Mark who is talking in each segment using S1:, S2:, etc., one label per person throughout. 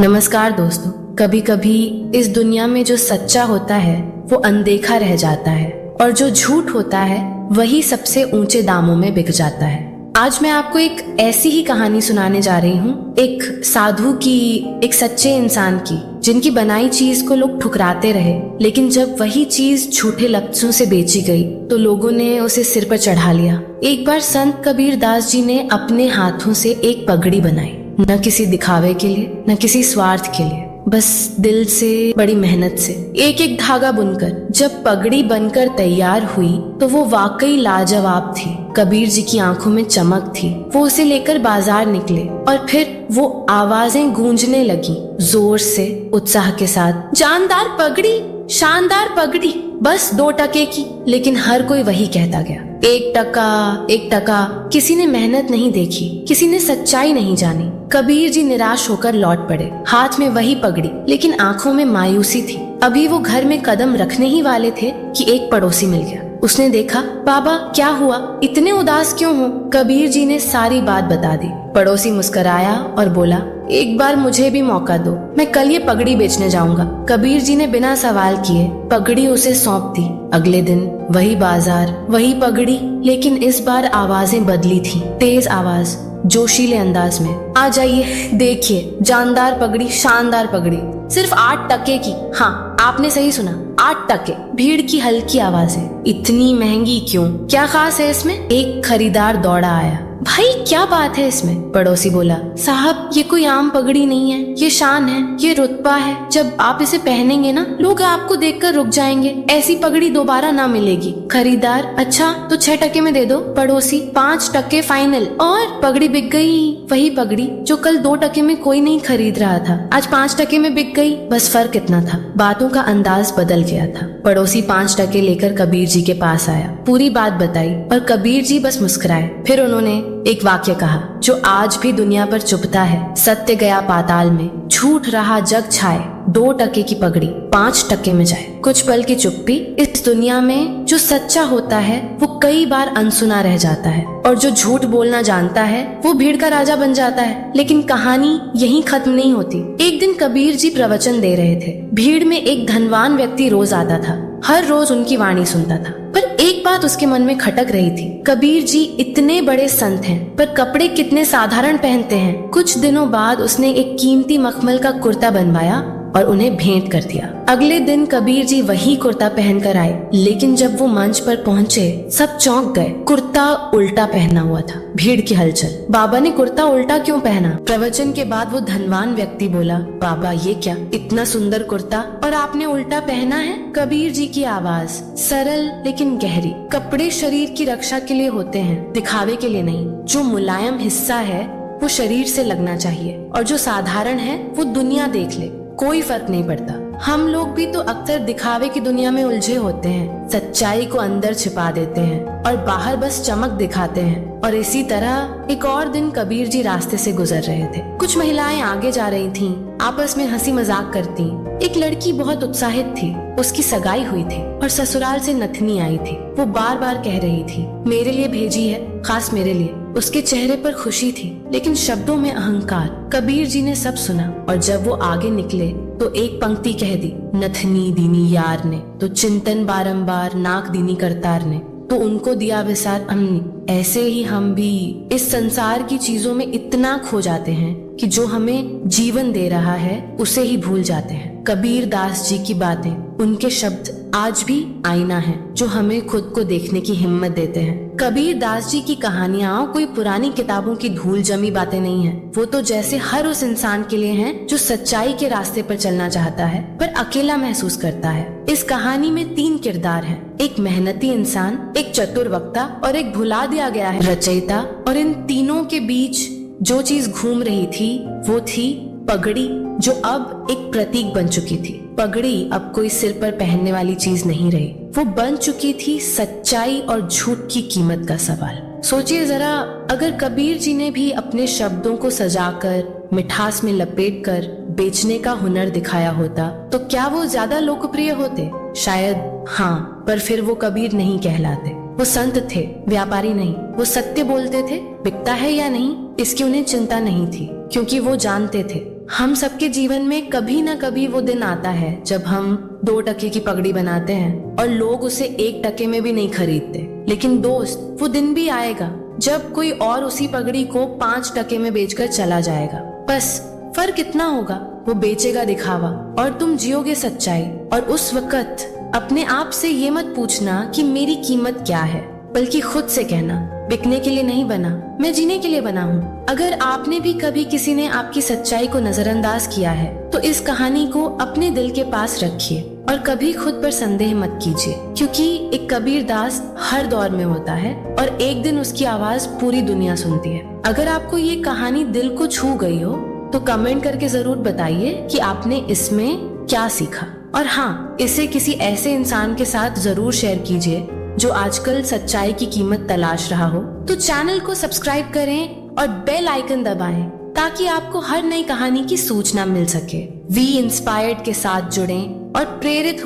S1: नमस्कार दोस्तों। कभी कभी इस दुनिया में जो सच्चा होता है वो अनदेखा रह जाता है और जो झूठ होता है वही सबसे ऊंचे दामों में बिक जाता है। आज मैं आपको एक ऐसी ही कहानी सुनाने जा रही हूँ, एक साधु की, एक सच्चे इंसान की, जिनकी बनाई चीज को लोग ठुकराते रहे, लेकिन जब वही चीज झूठे लफ्जों से बेची गई तो लोगों ने उसे सिर पर चढ़ा लिया। एक बार संत कबीर दास जी ने अपने हाथों से एक पगड़ी बनाई, न किसी दिखावे के लिए, न किसी स्वार्थ के लिए, बस दिल से, बड़ी मेहनत से, एक एक धागा बुनकर। जब पगड़ी बनकर तैयार हुई तो वो वाकई लाजवाब थी। कबीर जी की आंखों में चमक थी। वो उसे लेकर बाजार निकले और फिर वो आवाजें गूंजने लगी जोर से, उत्साह के साथ, जानदार पगड़ी, शानदार पगड़ी, बस 2 टके की। लेकिन हर कोई वही कहता गया, 1 टका, 1 टका। किसी ने मेहनत नहीं देखी, किसी ने सच्चाई नहीं जानी। कबीर जी निराश होकर लौट पड़े, हाथ में वही पगड़ी, लेकिन आंखों में मायूसी थी। अभी वो घर में कदम रखने ही वाले थे कि एक पड़ोसी मिल गया। उसने देखा, बाबा क्या हुआ, इतने उदास क्यों हो? कबीर जी ने सारी बात बता दी। पड़ोसी मुस्कुराया और बोला, एक बार मुझे भी मौका दो, मैं कल ये पगड़ी बेचने जाऊंगा। कबीर जी ने बिना सवाल किए पगड़ी उसे सौंप दी। अगले दिन वही बाजार, वही पगड़ी, लेकिन इस बार आवाजें बदली थी। तेज आवाज, जोशीले अंदाज में, आ जाइए, देखिए, जानदार पगड़ी, शानदार पगड़ी, सिर्फ 8 टके की। हाँ, आपने सही सुना, 8 टके। भीड़ की हल्की आवाज है, इतनी महंगी क्यों, क्या खास है इसमें? एक खरीदार दौड़ा आया, भाई क्या बात है इसमें? पड़ोसी बोला, साहब ये कोई आम पगड़ी नहीं है, ये शान है, ये रुतबा है। जब आप इसे पहनेंगे ना, लोग आपको देखकर रुक जाएंगे, ऐसी पगड़ी दोबारा ना मिलेगी। खरीदार, अच्छा तो 6 टके में दे दो। पड़ोसी, 5 टके फाइनल। और पगड़ी बिक गई। वही पगड़ी जो कल 2 टके में कोई नहीं खरीद रहा था, आज 5 टके में बिक गई। बस फर्क इतना था, बातों का अंदाज बदल गया था। पड़ोसी 5 टके लेकर कबीर जी के पास आया, पूरी बात बताई और कबीर जी बस मुस्कुराए। फिर उन्होंने एक वाक्य कहा जो आज भी दुनिया पर चुभता है, सत्य गया पाताल में, झूठ रहा जग छाए, 2 टके की पगड़ी 5 टके में जाए। कुछ पल की चुप्पी। इस दुनिया में जो सच्चा होता है वो कई बार अनसुना रह जाता है, और जो झूठ बोलना जानता है वो भीड़ का राजा बन जाता है। लेकिन कहानी यहीं खत्म नहीं होती। एक दिन कबीर जी प्रवचन दे रहे थे। भीड़ में एक धनवान व्यक्ति रोज आता था, हर रोज उनकी वाणी सुनता था, पर एक बात उसके मन में खटक रही थी। कबीर जी इतने बड़े संत हैं, पर कपड़े कितने साधारण पहनते हैं। कुछ दिनों बाद उसने एक कीमती मखमल का कुर्ता बनवाया और उन्हें भेंट कर दिया। अगले दिन कबीर जी वही कुर्ता पहनकर आए, लेकिन जब वो मंच पर पहुंचे सब चौंक गए। कुर्ता उल्टा पहना हुआ था। भीड़ की हलचल, बाबा ने कुर्ता उल्टा क्यों पहना? प्रवचन के बाद वो धनवान व्यक्ति बोला, बाबा ये क्या, इतना सुंदर कुर्ता और आपने उल्टा पहना है? कबीर जी की आवाज सरल लेकिन गहरी, कपड़े शरीर की रक्षा के लिए होते हैं, दिखावे के लिए नहीं। जो मुलायम हिस्सा है वो शरीर से लगना चाहिए, और जो साधारण है वो दुनिया देख ले, कोई फर्क नहीं पड़ता। हम लोग भी तो अक्सर दिखावे की दुनिया में उलझे होते हैं, सच्चाई को अंदर छिपा देते हैं और बाहर बस चमक दिखाते हैं। और इसी तरह एक और दिन कबीर जी रास्ते से गुजर रहे थे। कुछ महिलाएं आगे जा रही थीं, आपस में हंसी मजाक करती। एक लड़की बहुत उत्साहित थी, उसकी सगाई हुई थी और ससुराल से नथनी आई थी। वो बार बार कह रही थी, मेरे लिए भेजी है, खास मेरे लिए। उसके चेहरे पर खुशी थी, लेकिन शब्दों में अहंकार। कबीर जी ने सब सुना, और जब वो आगे निकले तो एक पंक्ति कह दी, नथनी दीनी यार ने, तो चिंतन बारंबार नाक दीनी करतार ने, तो उनको दिया विसार अम्नी। ऐसे ही हम भी इस संसार की चीजों में इतना खो जाते हैं कि जो हमें जीवन दे रहा है उसे ही भूल जाते हैं। कबीर दास जी की बातें, उनके शब्द आज भी आईना है जो हमें खुद को देखने की हिम्मत देते हैं। कबीर दास जी की कहानियां कोई पुरानी किताबों की धूल जमी बातें नहीं है। वो तो जैसे हर उस इंसान के लिए हैं जो सच्चाई के रास्ते पर चलना चाहता है पर अकेला महसूस करता है। इस कहानी में 3 किरदार हैं, एक मेहनती इंसान, एक चतुर वक्ता और एक भुला दिया गया है रचयिता। और इन तीनों के बीच जो चीज घूम रही थी वो थी पगड़ी, जो अब एक प्रतीक बन चुकी थी। पगड़ी अब कोई सिर पर पहनने वाली चीज नहीं रही, वो बन चुकी थी सच्चाई और झूठ की कीमत का सवाल। सोचिए जरा, अगर कबीर जी ने भी अपने शब्दों को सजाकर, मिठास में लपेटकर बेचने का हुनर दिखाया होता तो क्या वो ज्यादा लोकप्रिय होते? शायद हाँ, पर फिर वो कबीर नहीं कहलाते। वो संत थे, व्यापारी नहीं। वो सत्य बोलते थे, बिकता है या नहीं इसकी उन्हें चिंता नहीं थी, क्योंकि वो जानते थे हम सबके जीवन में कभी ना कभी वो दिन आता है जब हम 2 टके की पगड़ी बनाते हैं और लोग उसे 1 टके में भी नहीं खरीदते। लेकिन दोस्त, वो दिन भी आएगा जब कोई और उसी पगड़ी को 5 टके में बेचकर चला जाएगा। बस फर्क इतना होगा, वो बेचेगा दिखावा और तुम जियोगे सच्चाई। और उस वक्त अपने आप से ये मत पूछना कि मेरी कीमत क्या है, बल्कि खुद से कहना, बिकने के लिए नहीं बना, मैं जीने के लिए बना हूँ। अगर आपने भी कभी किसी ने आपकी सच्चाई को नजरअंदाज किया है तो इस कहानी को अपने दिल के पास रखिए और कभी खुद पर संदेह मत कीजिए, क्योंकि एक कबीर दास हर दौर में होता है और एक दिन उसकी आवाज पूरी दुनिया सुनती है। अगर आपको ये कहानी दिल को छू गई हो तो कमेंट करके जरूर बताइए कि आपने इसमें क्या सीखा। और हाँ, इसे किसी ऐसे इंसान के साथ जरूर शेयर कीजिए जो आजकल सच्चाई की कीमत तलाश रहा हो। तो चैनल को सब्सक्राइब करें और बेल आइकन दबाएं ताकि आपको हर नई कहानी की सूचना मिल सके। वी इंस्पायर्ड के साथ जुड़ें और प्रेरित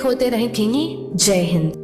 S1: होते रहें। जय हिंद।